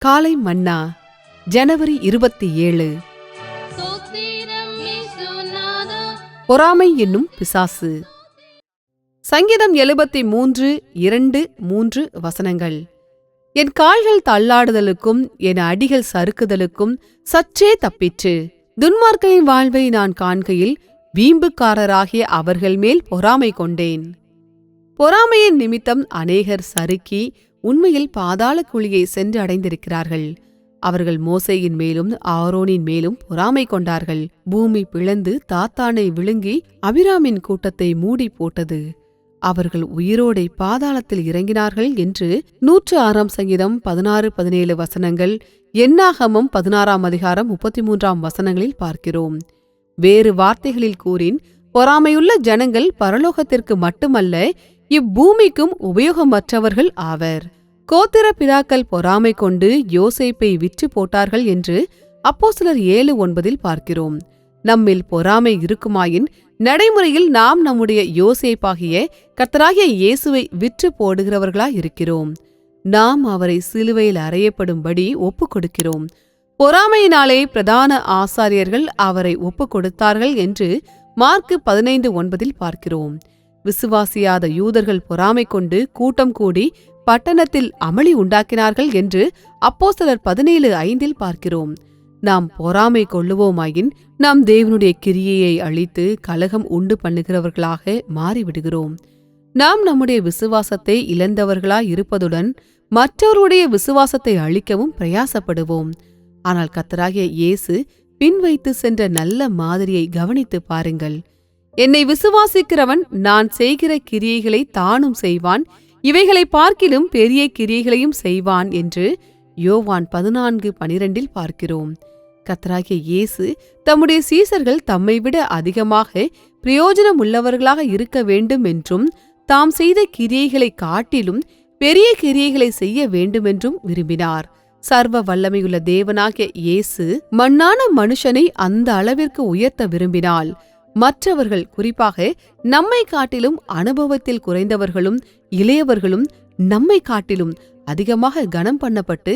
காலை மன்னா ஜனவரி 27. பொறாமை என்னும் பிசாசு. சங்கீதம் 73 2-3 வசனங்கள். என் கால்கள் தள்ளாடுதலுக்கும் என் அடிகள் சறுக்குதலுக்கும் சற்றே தப்பிற்று. துன்மார்க்கரின் வாழ்வை நான் காண்கையில் வீம்புக்காரராகிய அவர்கள் மேல் பொறாமை கொண்டேன். பொறாமையின் நிமித்தம் அநேகர் சறுக்கி உண்மையில் பாதாள குழியை சென்று அடைந்திருக்கிறார்கள். அவர்கள் மோசேயின் மேலும் ஆரோனின் மேலும் பொறாமை கொண்டார்கள். பூமி பிளந்து தாத்தானை விழுங்கி அபிராமின் கூட்டத்தை மூடி போட்டது. அவர்கள் உயிரோடை பாதாளத்தில் இறங்கினார்கள் என்று 106 சங்கீதம் 16-17 வசனங்கள், என்னாகமம் 16 அதிகாரம் 33 வசனங்களில் பார்க்கிறோம். வேறு வார்த்தைகளில் கூறின், பொறாமையுள்ள ஜனங்கள் பரலோகத்திற்கு மட்டுமல்ல இப்பூமிக்கும் உபயோகமற்றவர்கள் ஆவர். கோத்திர பிதாக்கள் பொறாமை கொண்டு யோசேப்பை விற்று போட்டார்கள் என்று அப்போஸ்தலர் 7:9 பார்க்கிறோம். நம்மில் பொறாமை இருக்குமாயின் நடைமுறையில் நாம் நம்முடைய யோசேப்பாகிய கர்த்தராகிய இயேசுவை விற்று போடுகிறவர்களாயிருக்கிறோம். நாம் அவரை சிலுவையில் அறையப்படும்படி ஒப்புக் கொடுக்கிறோம். பொறாமையினாலே பிரதான ஆசாரியர்கள் அவரை ஒப்புக் கொடுத்தார்கள் என்று மார்க்கு 15:9 பார்க்கிறோம். விசுவாசியாத யூதர்கள் பொறாமை கொண்டு கூட்டம் கூடி பட்டணத்தில் அமளி உண்டாக்கினார்கள் என்று அப்போஸ்தலர் 17:5 பார்க்கிறோம். நாம் பொறாமை கொள்ளுவோமாயின் நாம் தேவனுடைய கிரியையை அழித்து கலகம் உண்டு பண்ணுகிறவர்களாக மாறிவிடுகிறோம். நாம் நம்முடைய விசுவாசத்தை இழந்தவர்களாய் இருப்பதுடன் மற்றவருடைய விசுவாசத்தை அழிக்கவும் பிரயாசப்படுவோம். ஆனால் கர்த்தராகிய இயேசு பின்வைத்து சென்ற நல்ல மாதிரியை கவனித்து பாருங்கள். என்னை விசுவாசிக்கிறவன் நான் செய்கிற கிரியைகளை தானும் செய்வான், இவைகளை பார்க்கிலும் பெரிய கிரியைகளையும் செய்வான் என்று யோவான் 14:12 பார்க்கிறோம். கர்த்தராகிய இயேசு தம்முடைய சீசர்கள் தம்மை விட அதிகமாக பிரயோஜனம் உள்ளவர்களாக இருக்க வேண்டும் என்றும் தாம் செய்த கிரியைகளை காட்டிலும் பெரிய கிரியைகளை செய்ய வேண்டுமென்றும் விரும்பினார். சர்வ வல்லமையுள்ள தேவனாகிய இயேசு மண்ணான மனுஷனை அந்த அளவிற்கு உயர்த்த விரும்பினால், மற்றவர்கள் குறிப்பாக நம்மை காட்டிலும் அனுபவத்தில் குறைந்தவர்களும் இளையவர்களும் நம்மை காட்டிலும் அதிகமாக கனம் பண்ணப்பட்டு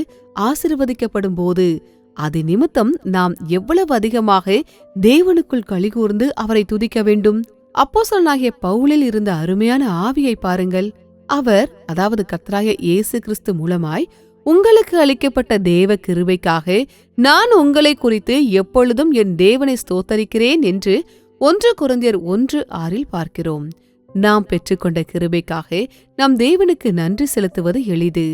ஆசீர்வதிக்கப்படும் போது அது நிமித்தம் நாம் எவ்வளவு அதிகமாக தேவனுக்குள் களிகூர்ந்து அவரை துதிக்க வேண்டும். அப்போஸ்தலனாகிய பவுலில் இருந்த அருமையான ஆவியை பாருங்கள். அவர், அதாவது கர்த்தராகிய இயேசு கிறிஸ்து மூலமாய் உங்களுக்கு அளிக்கப்பட்ட தேவ கிருபைக்காக நான் உங்களை குறித்து எப்பொழுதும் என் தேவனை ஸ்தோத்தரிக்கிறேன் என்று 1 கொரிந்தியர் 1:6 பார்க்கிறோம். நாம் பெற்றுக்கொண்ட கிருபைக்காக நம் தேவனுக்கு நன்றி செலுத்துவது எளிது.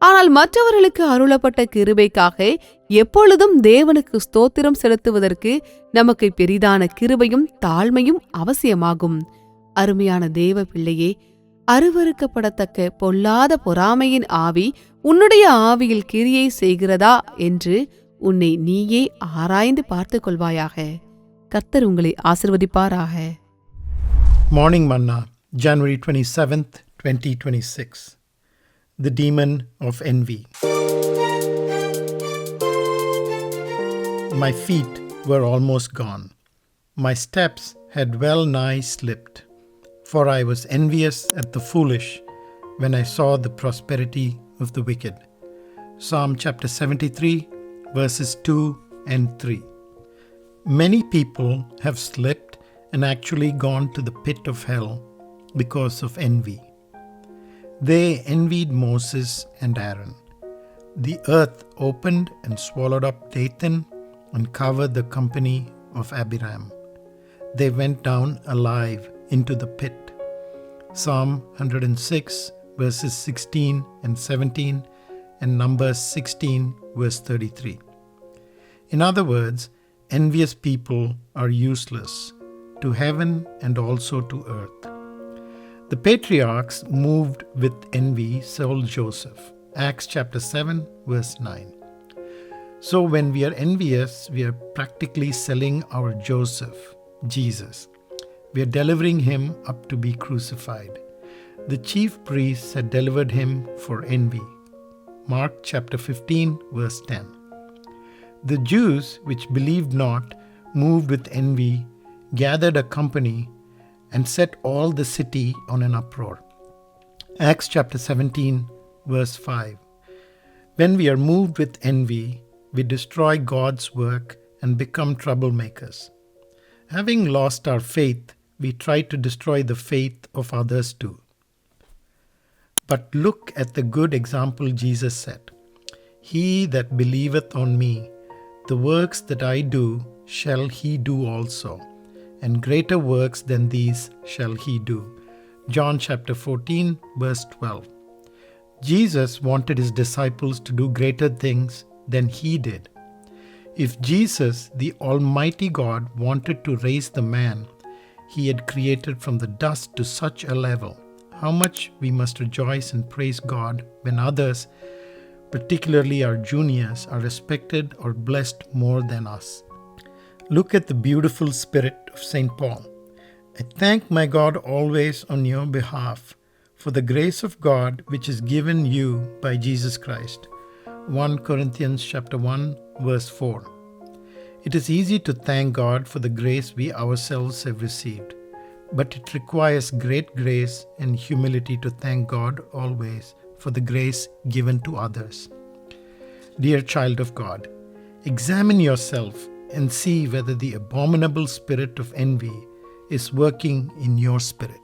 ஆனால் மற்றவர்களுக்கு அருளப்பட்ட கிருபைக்காக எப்பொழுதும் தேவனுக்கு ஸ்தோத்திரம் செலுத்துவதற்கு நமக்கு பெரிதான கிருபையும் தாழ்மையும் அவசியமாகும். அருமையான தேவ பிள்ளையே, அருவருக்கப்படத்தக்க பொல்லாத பொறாமையின் ஆவி உன்னுடைய ஆவியில் கிரியை செய்கிறதா என்று உன்னை நீயே ஆராய்ந்து பார்த்துக் கொள்வாயாக. கர்த்தர் உங்களை ஆசீர்வதிப்பாராக. Morning Manna, January 27th, 2026. The Demon of Envy. My feet were almost gone. My steps had well nigh slipped, for I was envious at the foolish when I saw the prosperity of the wicked. Psalm chapter 73, verses 2 and 3. Many people have slipped and actually gone to the pit of hell because of envy. They envied Moses and Aaron. The earth opened and swallowed up Dathan and covered the company of Abiram. They went down alive into the pit. Psalm 106, verses 16 and 17, and Numbers 16, verse 33. In other words, envious people are useless to heaven and also to earth. The patriarchs moved with envy sold Joseph. Acts chapter 7, verse 9. So when we are envious, we are practically selling our Joseph, Jesus. We are delivering him up to be crucified. The chief priests had delivered him for envy. Mark chapter 15, verse 10. The Jews, which believed not, moved with envy, gathered a company and set all the city on an uproar. Acts chapter 17, verse 5. When we are moved with envy, we destroy God's work and become troublemakers. Having lost our faith, we try to destroy the faith of others too. But look at the good example Jesus set. He that believeth on me, the works that I do shall he do also, and greater works than these shall he do. John chapter 14, verse 12. Jesus wanted his disciples to do greater things than he did. If Jesus, the Almighty God, wanted to raise the man he had created from the dust to such a level, how much we must rejoice and praise God when others, particularly our juniors, are respected or blessed more than us. Look at the beautiful spirit of St. Paul. I thank my God always on your behalf for the grace of God which is given you by Jesus Christ. 1 Corinthians chapter 1, verse 4. It is easy to thank God for the grace we ourselves have received, but it requires great grace and humility to thank God always for the grace given to others. Dear child of God, examine yourself and see whether the abominable spirit of envy is working in your spirit.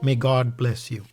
May God bless you.